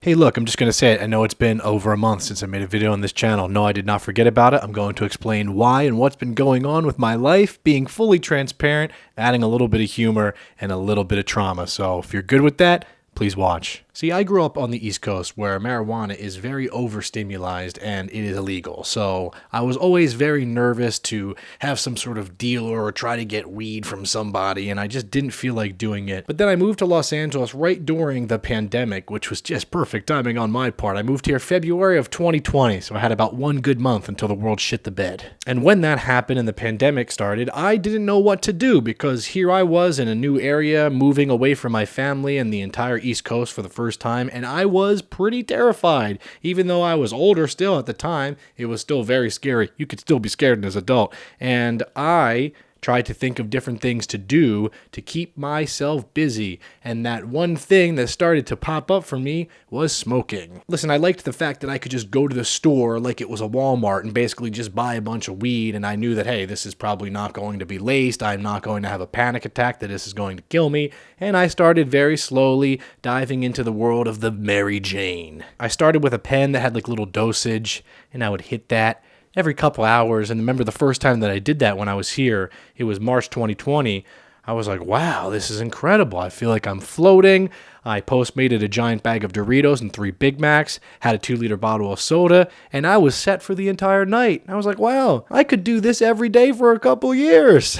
Hey, look, I'm just going to say it. I know it's been over a month since I made a video on this channel. No, I did not forget about it. I'm going to explain why and what's been going on with my life, being fully transparent, adding a little bit of humor and a little bit of trauma. So if you're good with that, please watch. See, I grew up on the East Coast where marijuana is very overstimulated and it is illegal. So I was always very nervous to have some sort of deal or try to get weed from somebody, and I just didn't feel like doing it. But then I moved to Los Angeles right during the pandemic, which was just perfect timing on my part. I moved here February of 2020, so I had about one good month until the world shit the bed. And when that happened and the pandemic started, I didn't know what to do because here I was in a new area, moving away from my family and the entire East Coast for the first time, and I was pretty terrified. Even though I was older still at the time, it was still very scary. You could still be scared as an adult. And I tried to think of different things to do to keep myself busy, and that one thing that started to pop up for me was smoking. Listen, I liked the fact that I could just go to the store like it was a Walmart and basically just buy a bunch of weed, and I knew that, hey, this is probably not going to be laced, I'm not going to have a panic attack, that this is going to kill me, and I started very slowly diving into the world of the Mary Jane. I started with a pen that had like little dosage, and I would hit that every couple hours. And remember the first time that I did that when I was here, it was March 2020. I was like, wow, this is incredible. I feel like I'm floating. I Postmated a giant bag of Doritos and 3 Big Macs, had a 2-liter bottle of soda, and I was set for the entire night. I was like, wow, I could do this every day for a couple years.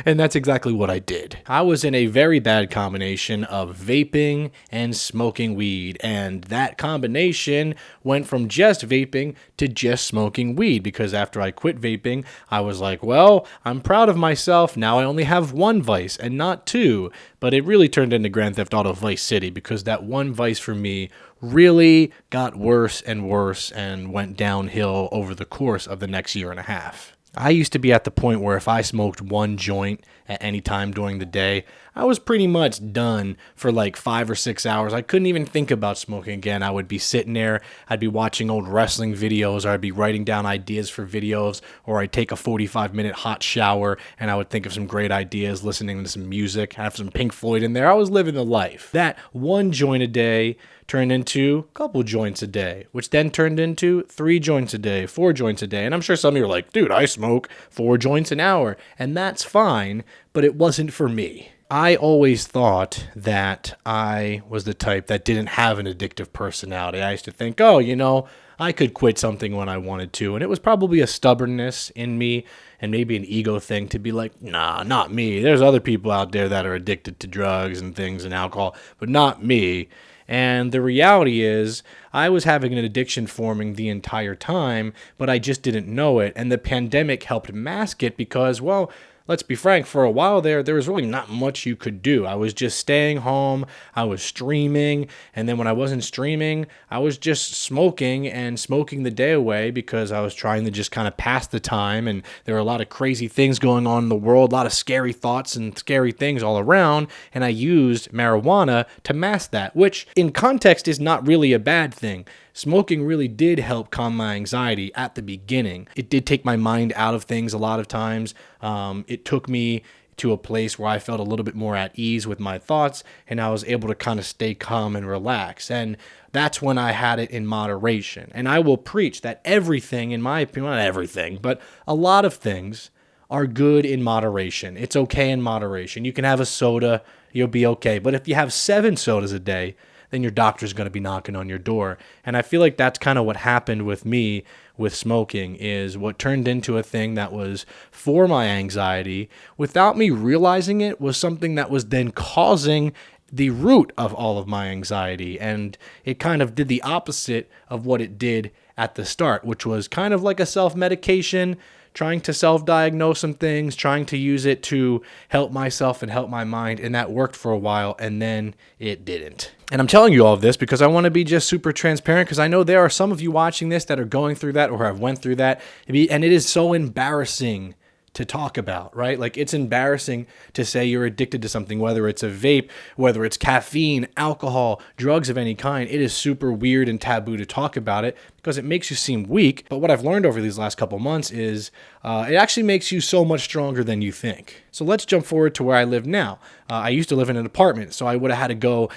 And that's exactly what I did. I was in a very bad combination of vaping and smoking weed, and that combination went from just vaping to just smoking weed, because after I quit vaping, I was like, well, I'm proud of myself. Now I only have one vice and not two. But it really turned into Grand Theft Auto Vice City, because that one vice for me really got worse and went downhill over the course of the next year and a half. I used to be at the point where if I smoked one joint at any time during the day, I was pretty much done for like 5 or 6 hours. I couldn't even think about smoking again. I would be sitting there, I'd be watching old wrestling videos, or I'd be writing down ideas for videos, or I'd take a 45-minute hot shower and I would think of some great ideas, listening to some music, have some Pink Floyd in there. I was living the life. That one joint a day turned into a couple joints a day, which then turned into 3 joints a day, 4 joints a day. And I'm sure some of you are like, dude, I smoke 4 joints an hour. And that's fine, but it wasn't for me. I always thought that I was the type that didn't have an addictive personality. I used to think, oh, I could quit something when I wanted to. And it was probably a stubbornness in me and maybe an ego thing to be like, nah, not me. There's other people out there that are addicted to drugs and things and alcohol, but not me. And the reality is, I was having an addiction forming the entire time, but I just didn't know it. And the pandemic helped mask it because, well, let's be frank, for a while there was really not much you could do. I was just staying home, I was streaming, and then when I wasn't streaming, I was just smoking the day away because I was trying to just kind of pass the time, and there were a lot of crazy things going on in the world, a lot of scary thoughts and scary things all around, and I used marijuana to mask that, which in context is not really a bad thing. Smoking really did help calm my anxiety at the beginning. It did take my mind out of things a lot of times. It took me to a place where I felt a little bit more at ease with my thoughts, and I was able to kind of stay calm and relax. And that's when I had it in moderation. And I will preach that everything, in my opinion, not everything, but a lot of things are good in moderation. It's okay in moderation. You can have a soda, you'll be okay. But if you have 7 sodas a day, then your doctor's going to be knocking on your door. And I feel like that's kind of what happened with me with smoking, is what turned into a thing that was for my anxiety without me realizing it was something that was then causing the root of all of my anxiety. And it kind of did the opposite of what it did at the start, which was kind of like a self-medication, trying to self-diagnose some things, trying to use it to help myself and help my mind, and that worked for a while, and then it didn't. And I'm telling you all of this because I want to be just super transparent, because I know there are some of you watching this that are going through that or have went through that, and it is so embarrassing to talk about, right? Like, it's embarrassing to say you're addicted to something, whether it's a vape, whether it's caffeine, alcohol, drugs of any kind. It is super weird and taboo to talk about it because it makes you seem weak. But what I've learned over these last couple months is it actually makes you so much stronger than you think. So let's jump forward to where I live now. I used to live in an apartment, so I would have had to go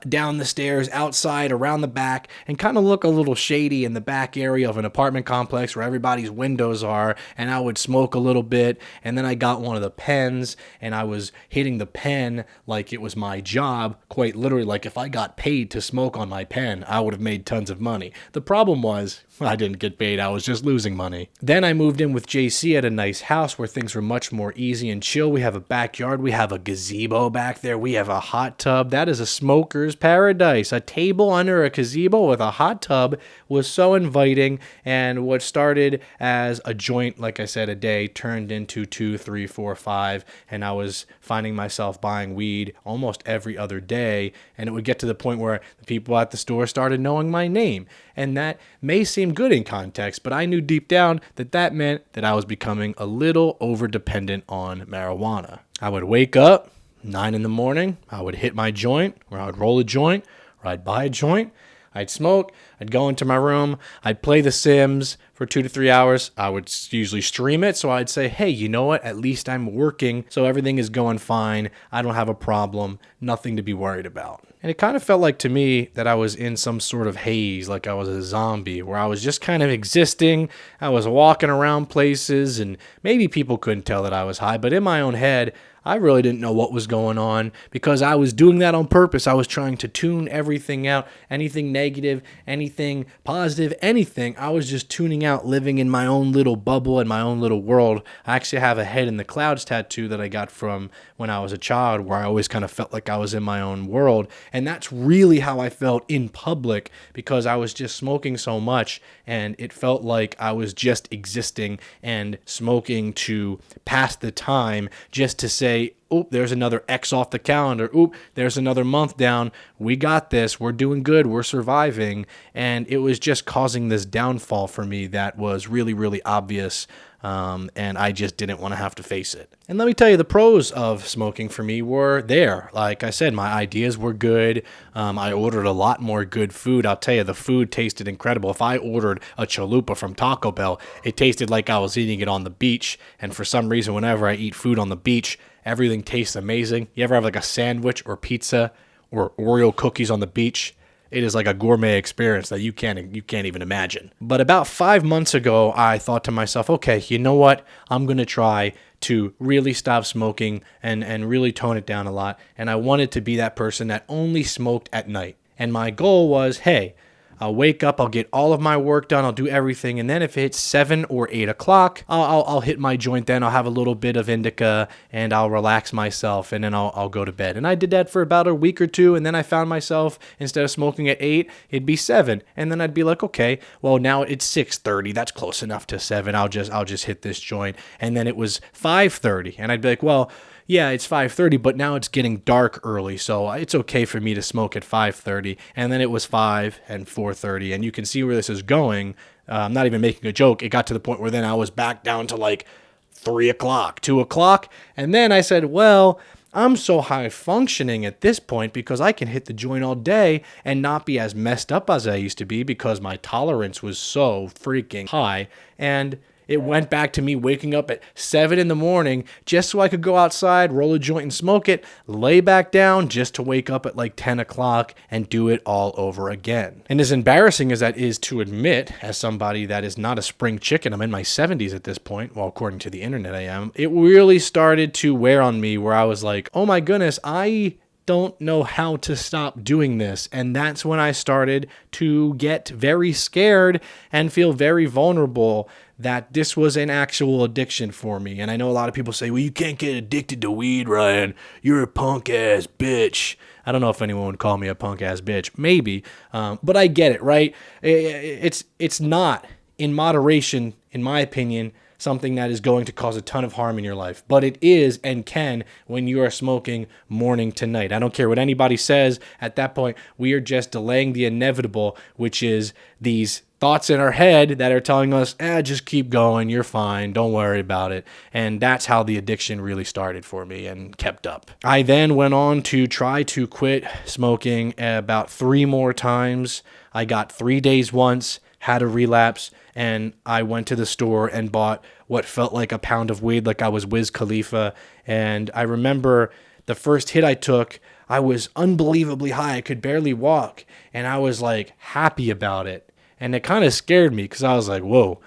down the stairs, outside, around the back, and kind of look a little shady in the back area of an apartment complex where everybody's windows are, and I would smoke a little bit, and then I got one of the pens, and I was hitting the pen like it was my job, quite literally, like if I got paid to smoke on my pen, I would have made tons of money. The problem was, I didn't get paid, I was just losing money. Then I moved in with JC at a nice house where things were much more easy and chill. We have a backyard, we have a gazebo back there, we have a hot tub. That is a smoker's paradise. A table under a gazebo with a hot tub was so inviting, and what started as a joint, like I said, a day turned into 2, 3, 4, 5, and I was finding myself buying weed almost every other day, and it would get to the point where the people at the store started knowing my name. And that may seem good in context, but I knew deep down that that meant that I was becoming a little over-dependent on marijuana. I would wake up 9 in the morning, I would hit my joint, or I would roll a joint, or I'd buy a joint, I'd smoke, I'd go into my room, I'd play The Sims for 2 to 3 hours. I would usually stream it, so I'd say, hey, you know what? At least I'm working, so everything is going fine. I don't have a problem, nothing to be worried about. And it kind of felt like to me that I was in some sort of haze, like I was a zombie, where I was just kind of existing. I was walking around places, and maybe people couldn't tell that I was high, but in my own head, I really didn't know what was going on because I was doing that on purpose. I was trying to tune everything out, anything negative, anything positive, anything. I was just tuning out, living in my own little bubble and my own little world. I actually have a head in the clouds tattoo that I got from when I was a child, where I always kind of felt like I was in my own world. And that's really how I felt in public, because I was just smoking so much and it felt like I was just existing and smoking to pass the time, just to say, oop, there's another X off the calendar. Oop, there's another month down. We got this. We're doing good. We're surviving. And it was just causing this downfall for me that was really, really obvious. And I just didn't want to have to face it. And let me tell you, the pros of smoking for me were there. Like I said, my ideas were good. I ordered a lot more good food. I'll tell you, the food tasted incredible. If I ordered a chalupa from Taco Bell, it tasted like I was eating it on the beach. And for some reason, whenever I eat food on the beach, everything tastes amazing. You ever have like a sandwich or pizza or Oreo cookies on the beach? It is like a gourmet experience that you can't even imagine. But about 5 months ago, I thought to myself, okay, you know what? I'm going to try to really stop smoking and really tone it down a lot. And I wanted to be that person that only smoked at night. And my goal was, hey, I'll wake up, I'll get all of my work done, I'll do everything, and then if it's 7 or 8 o'clock, I'll hit my joint then, I'll have a little bit of indica, and I'll relax myself, and then I'll go to bed. And I did that for about a week or two, and then I found myself, instead of smoking at 8, it'd be 7, and then I'd be like, okay, well now it's 6:30, that's close enough to 7, I'll just hit this joint, and then it was 5:30, and I'd be like, well, yeah, it's 5:30, but now it's getting dark early, so it's okay for me to smoke at 5:30. And then it was 5 and 4:30, and you can see where this is going. I'm not even making a joke. It got to the point where then I was back down to like 3 o'clock, 2 o'clock, and then I said, well, I'm so high functioning at this point because I can hit the joint all day and not be as messed up as I used to be because my tolerance was so freaking high. And it went back to me waking up at 7 in the morning just so I could go outside, roll a joint and smoke it, lay back down just to wake up at like 10 o'clock and do it all over again. And as embarrassing as that is to admit, as somebody that is not a spring chicken, I'm in my 70s at this point, well, according to the internet I am, it really started to wear on me where I was like, oh my goodness, I don't know how to stop doing this. And that's when I started to get very scared and feel very vulnerable that this was an actual addiction for me. And I know a lot of people say, well, you can't get addicted to weed, Ryan. You're a punk ass bitch. I don't know if anyone would call me a punk ass bitch. Maybe. But I get it, right? It's not, in moderation, in my opinion, something that is going to cause a ton of harm in your life. But it is and can when you are smoking morning to night. I don't care what anybody says. At that point, we are just delaying the inevitable, which is these thoughts in our head that are telling us, just keep going, you're fine, don't worry about it. And that's how the addiction really started for me and kept up. I then went on to try to quit smoking about 3 more times. I got 3 days once, had a relapse, and I went to the store and bought what felt like a pound of weed, like I was Wiz Khalifa. And I remember the first hit I took, I was unbelievably high. I could barely walk, and I was like happy about it. And it kind of scared me because I was like, whoa,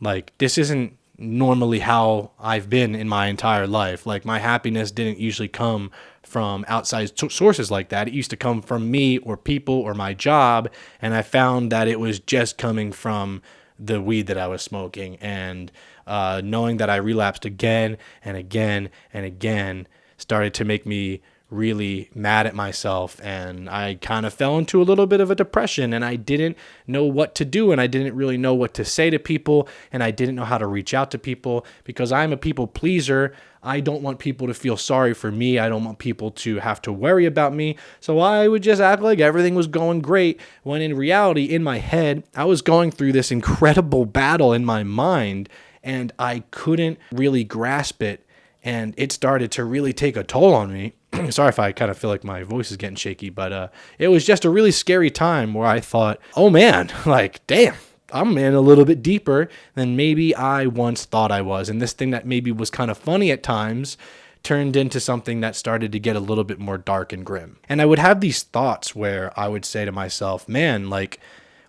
like this isn't normally how I've been in my entire life. Like my happiness didn't usually come from outside sources like that. It used to come from me or people or my job. And I found that it was just coming from the weed that I was smoking. And knowing that I relapsed again and again and again started to make me really mad at myself, and I kind of fell into a little bit of a depression, and I didn't know what to do, and I didn't really know what to say to people, and I didn't know how to reach out to people because I'm a people pleaser. I don't want people to feel sorry for me. I don't want people to have to worry about me. So I would just act like everything was going great when in reality, in my head, I was going through this incredible battle in my mind, and I couldn't really grasp it, and it started to really take a toll on me. Sorry if I kind of feel like my voice is getting shaky, but it was just a really scary time where I thought, oh man, like, damn, I'm in a little bit deeper than maybe I once thought I was. And this thing that maybe was kind of funny at times turned into something that started to get a little bit more dark and grim. And I would have these thoughts where I would say to myself, man, like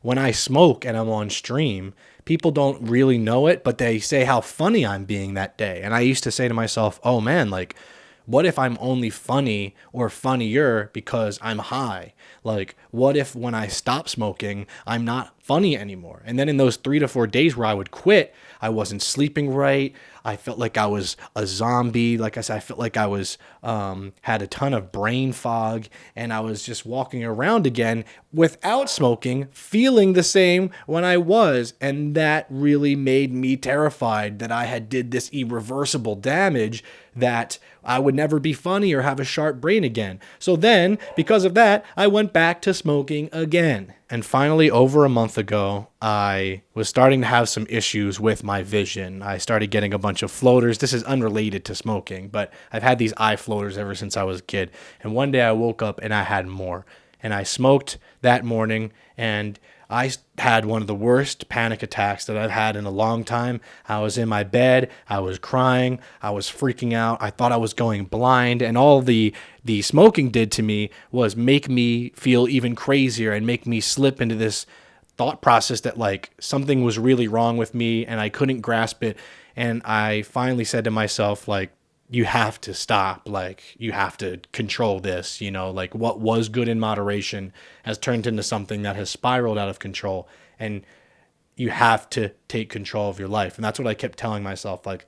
when I smoke and I'm on stream, people don't really know it, but they say how funny I'm being that day. And I used to say to myself, oh man, like, what if I'm only funny or funnier because I'm high? Like, what if when I stop smoking, I'm not funny anymore? And then in those 3 to 4 days where I would quit, I wasn't sleeping right. I felt like I was a zombie. Like I said, I felt like I was had a ton of brain fog, and I was just walking around again without smoking, feeling the same when I was. And that really made me terrified that I had did this irreversible damage, that I would never be funny or have a sharp brain again. So then, because of that, I went back to smoking again. And finally, over a month ago, I was starting to have some issues with my vision. I started getting a bunch of floaters. This is unrelated to smoking, but I've had these eye floaters ever since I was a kid. And one day I woke up and I had more. And I smoked that morning, and I had one of the worst panic attacks that I've had in a long time. I was in my bed. I was crying. I was freaking out. I thought I was going blind. And all the smoking did to me was make me feel even crazier and make me slip into this thought process that like something was really wrong with me and I couldn't grasp it. And I finally said to myself, like, you have to stop. Like, you have to control this, you know, like what was good in moderation has turned into something that has spiraled out of control, and you have to take control of your life. And that's what I kept telling myself. Like,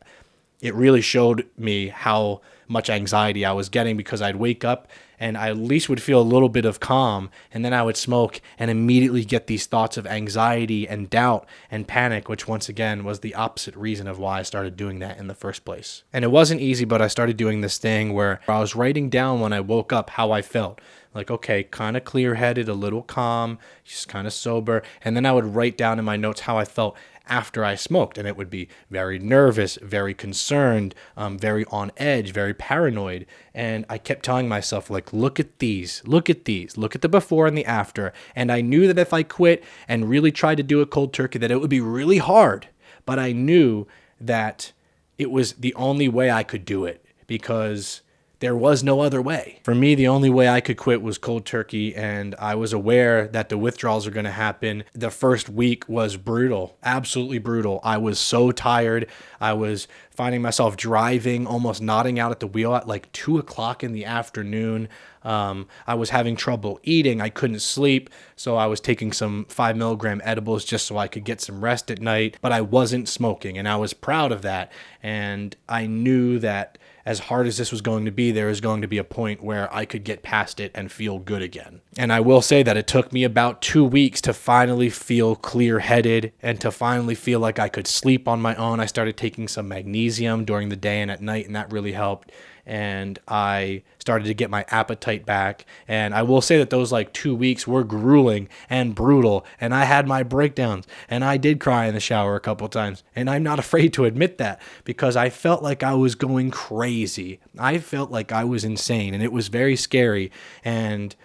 it really showed me how much anxiety I was getting, because I'd wake up and I at least would feel a little bit of calm, and then I would smoke and immediately get these thoughts of anxiety and doubt and panic, which once again was the opposite reason of why I started doing that in the first place. And it wasn't easy, but I started doing this thing where I was writing down when I woke up how I felt. Like, okay, kind of clear-headed, a little calm, just kind of sober. And then I would write down in my notes how I felt after I smoked, and it would be very nervous, very concerned, very on edge, very paranoid. And I kept telling myself, like, look at these, look at the before and the after. And I knew that if I quit and really tried to do it cold turkey, that it would be really hard. But I knew that it was the only way I could do it, because there was no other way. For me, the only way I could quit was cold turkey, and I was aware that the withdrawals are going to happen. The first week was brutal, absolutely brutal. I was so tired. I was finding myself driving, almost nodding out at the wheel at like 2 o'clock in the afternoon. I was having trouble eating. I couldn't sleep, so I was taking some 5 milligram edibles just so I could get some rest at night. But I wasn't smoking, and I was proud of that. And I knew that as hard as this was going to be, there was going to be a point where I could get past it and feel good again. And I will say that it took me about 2 weeks to finally feel clear-headed and to finally feel like I could sleep on my own. I started taking some magnesium during the day and at night, and that really helped. And I started to get my appetite back. And I will say that those like 2 weeks were grueling and brutal, and I had my breakdowns, and I did cry in the shower a couple times. And I'm not afraid to admit that, because I felt like I was going crazy. I felt like I was insane, and it was very scary. And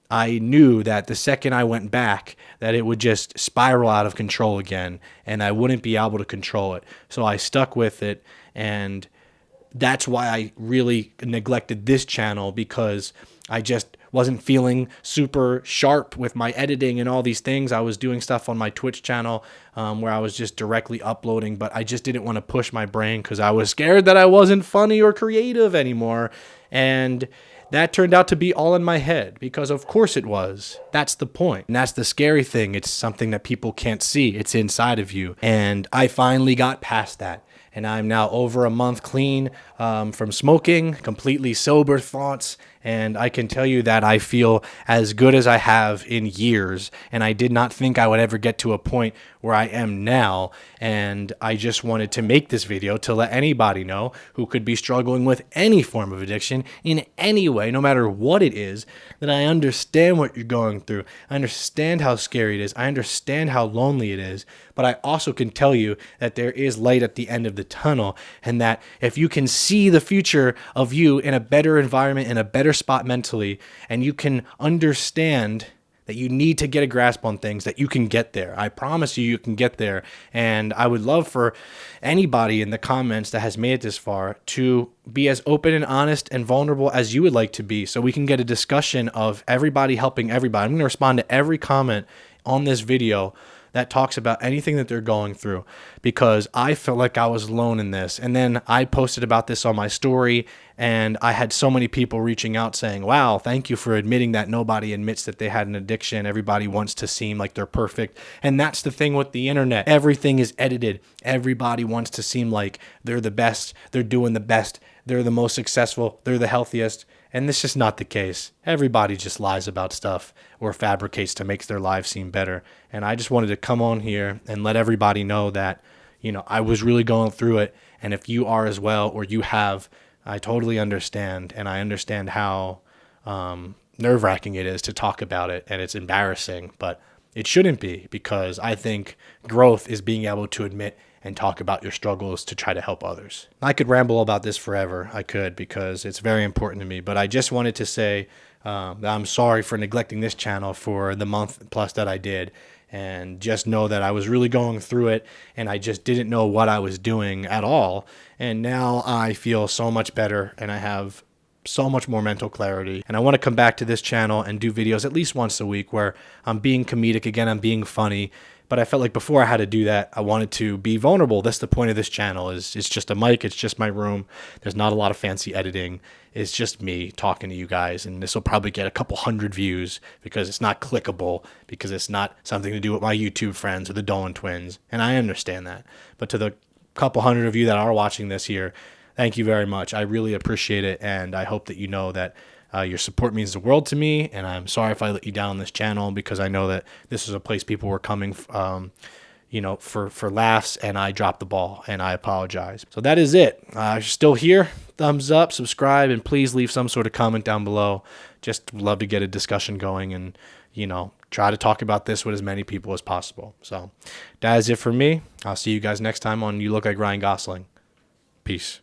I knew that the second I went back, that it would just spiral out of control again, and I wouldn't be able to control it. So I stuck with it, and that's why I really neglected this channel, because I just wasn't feeling super sharp with my editing and all these things. I was doing stuff on my Twitch channel where I was just directly uploading, but I just didn't want to push my brain because I was scared that I wasn't funny or creative anymore. And that turned out to be all in my head, because of course it was. That's the point. And that's the scary thing. It's something that people can't see. It's inside of you. And I finally got past that. And I'm now over a month clean from smoking, completely sober thoughts. And I can tell you that I feel as good as I have in years. And I did not think I would ever get to a point where I am now. And I just wanted to make this video to let anybody know who could be struggling with any form of addiction in any way, no matter what it is, that I understand what you're going through. I understand how scary it is. I understand how lonely it is. But I also can tell you that there is light at the end of the tunnel, and that if you can see the future of you in a better environment, in a better spot mentally, and you can understand that you need to get a grasp on things, that you can get there. I promise you, you can get there. And I would love for anybody in the comments that has made it this far to be as open and honest and vulnerable as you would like to be, so we can get a discussion of everybody helping everybody. I'm going to respond to every comment on this video that talks about anything that they're going through, because I felt like I was alone in this. And then I posted about this on my story, and I had so many people reaching out saying, wow, thank you for admitting that nobody admits that they had an addiction. Everybody wants to seem like they're perfect. And that's the thing with the internet. Everything is edited. Everybody wants to seem like they're the best, they're doing the best, they're the most successful, they're the healthiest. And this is just not the case. Everybody just lies about stuff or fabricates to make their lives seem better. And I just wanted to come on here and let everybody know that, I was really going through it. And if you are as well, or you have, I totally understand. And I understand how nerve-wracking it is to talk about it. And it's embarrassing, but it shouldn't be, because I think growth is being able to admit and talk about your struggles to try to help others. I could ramble about this forever. I could, because it's very important to me. But I just wanted to say that I'm sorry for neglecting this channel for the month plus that I did. And just know that I was really going through it, and I just didn't know what I was doing at all. And now I feel so much better, and I have so much more mental clarity. And I want to come back to this channel and do videos at least once a week where I'm being comedic again, I'm being funny. But I felt like before I had to do that, I wanted to be vulnerable. That's the point of this channel. It's just a mic. It's just my room. There's not a lot of fancy editing. It's just me talking to you guys. And this will probably get a couple hundred views, because it's not clickable, because it's not something to do with my YouTube friends or the Dolan twins. And I understand that. But to the couple hundred of you that are watching this here, thank you very much. I really appreciate it. And I hope that you know that your support means the world to me, and I'm sorry if I let you down on this channel, because I know that this is a place people were coming, for laughs, and I dropped the ball, and I apologize. So that is it. If you're still here, thumbs up, subscribe, and please leave some sort of comment down below. Just love to get a discussion going, and try to talk about this with as many people as possible. So that is it for me. I'll see you guys next time on You Look Like Ryan Gosling. Peace.